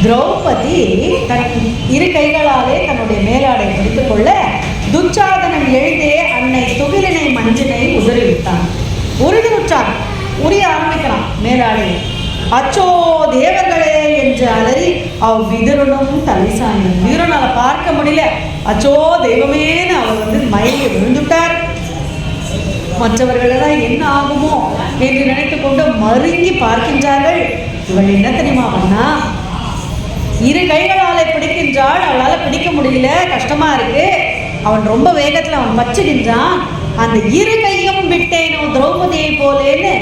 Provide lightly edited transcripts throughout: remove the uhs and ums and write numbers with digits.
திரௌபதி தன் இரு கைகளாலே தன்னுடைய மேலாடை பிடித்துக் கொள்ள துச்சாதனன் எழுதே அன்னை துகிலினை மஞ்சினை உதறிவிட்டான். உறுதியுற்றான், உரிய ஆரம்பிக்கிறான் மேலாடை. அச்சோ தேவர்களே என்று அலறி விதுரனும் தலை சாய்ந்தான். விதுரனால பார்க்க முடியல. அச்சோ தெய்வமேன்னு அவர் மயங்கி விழுந்துட்டார். மற்றவர்களெல்லாம் என்ன ஆகுமோ என்று நினைத்து கொண்டு மருங்கி பார்க்கின்றார்கள். இவள் என்ன தெரியுமா பண்ணா, இரு கைகளாலே பிடிக்கின்றாள், அவளால் பிடிக்க முடியல, கஷ்டமா இருக்கு. அவன் ரொம்ப வேகத்தில் அவன் பச்சுகின்றான். அந்த இரு கையும் விட்டேனோ திரௌபதியை போலேன்னு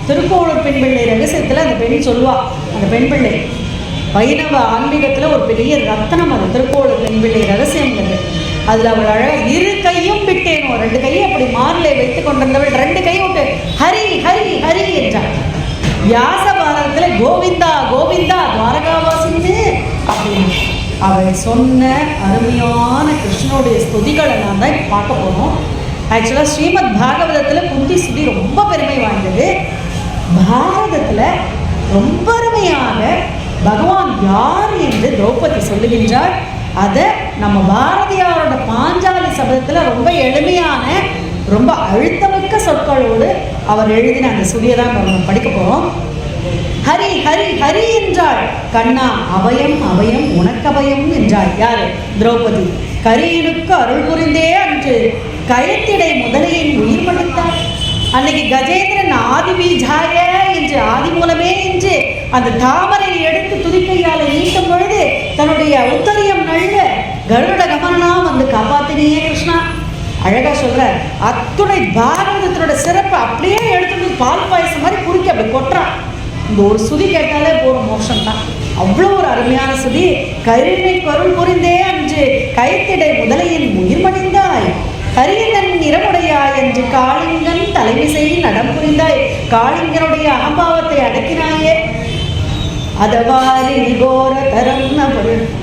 திருக்கோளூர் பெண் பிள்ளை ரகசியத்தில் அந்த பெண் சொல்லுவா. அந்த பெண் பிள்ளை வைணவ ஆன்மீகத்தில் ஒரு பெரிய ரத்தனம் அது திருக்கோளூர் பெண் பிள்ளை ரகசியங்கிறது. அதில் அவள் அழகாக இரு கையும் விட்டேனோ, ரெண்டு கையை அப்படி மார்லே வைத்து கொண்டிருந்தவள் ரெண்டு கையை விட்டு ஹரி ஹரி ஹரி என்றாள். வியாச பாரதத்தில் கோவிந்தா கோவிந்தா துவாரகாவாசின்னு அப்படின்னு அவள் சொன்ன அருமையான கிருஷ்ணனுடைய ஸ்துதிகளை நான் தான் பார்க்க போனோம். ஆக்சுவலாக ஸ்ரீமத் பாகவதத்தில் குந்தி ஸ்துதி ரொம்ப பெருமை வாய்ந்தது. பாரதத்தில் ரொம்ப அருமையாக பகவான் யார் என்று திரௌபதி சொல்லுகின்றார். அதை நம்ம பாரதியாரோட பாஞ்சாலி சபதத்தில் ரொம்ப எளிமையான ரொம்ப அழுத்தமிக்க சொற்களோடு அவர் எழுதின அந்த சுதியை தான் நம்ம படிக்க போகிறோம். ஹரி ஹரி ஹரி என்றாள். கண்ணா அபயம் அபயம் உனக்கபயம் என்றாள். யாரு? திரௌபதி. கரியனுக்கு அருள் புரிந்தே அன்று கயத்திடை முதலையின் உயிர் மடித்தாள். அன்னைக்கு கஜேந்திரன் ஆதி பீஜாய என்று ஆதி மூலமே என்று அந்த தாமரை எடுத்து துதிக்கையால் நீட்டும் பொழுது தன்னுடைய உத்தரியம் நழுவ கருட கமனா காப்பாத்தினியே கிருஷ்ணா. அழகா சொல்ற அத்துணை பாரதத்தினோட சிறப்பு அப்படியே எடுத்து பால் பாயசம் மாதிரி குறுக்கி அப்படி கொட்டுறான். இந்த ஒரு சுதி கேட்டாலே போகிற மோஷம் தான். அவ்வளோ ஒரு அருமையான சுதி. கருணை கருள் புரிந்தே அன்று கைத்திடை முதலையின் உயிர் மடிந்தாய். கரியனன் நிறமுடையாய் என்று காளிங்கன் தலைவிசையில் நடம் புரிந்தாய். காளிங்கனுடைய அகம்பாவத்தை அடக்கினாயே. அதவாரி நிகோர தரம்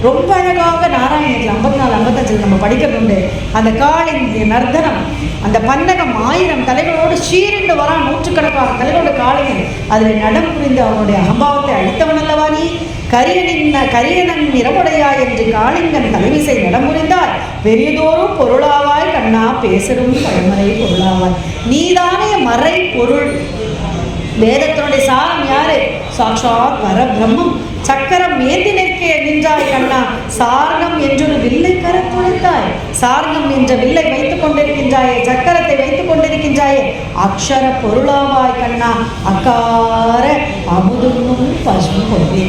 ரொம்ப அழகாக நாராயணத்தில் 54, 55 நம்ம படிக்கிறது உண்டு. அந்த காளிங்க நர்தனம், அந்த பன்னகம் 1000 தலைகளோடு சீரிண்டு வரான், நூற்றுக்கணக்கான தலைகளோட காளிங்கன் அதில் நடம் புரிந்து அவனுடைய அகம்பாவத்தை அழித்தவன் அல்லவா நீ. கரியனன் நிறமுடையாய் என்று காளிங்கன் தலைவிசை நடம் புரிந்தாய். பெரியதோறும் பொருளாவாய் கண்ணா பேசரும் பழமறை பொருளாவாய். நீதானே மறை பொருள். வேதத்தினுடைய சாரம் யாரு? சாட்சாத் பரபிரம்மம். சக்கரம் ஏந்தி நிற்க நின்றாய் கண்ணா. சார்கம் என்றொரு வில்லை கரத்துழைத்தாய். சார்கம் என்ற வில்லை வைத்துக் கொண்டிருக்கின்றாயே, சக்கரத்தை வைத்துக் கொண்டிருக்கின்றாயே. அக்ஷர பொருளாவாய் கண்ணா. அக்கார அமுதும் பசும் கொண்டே.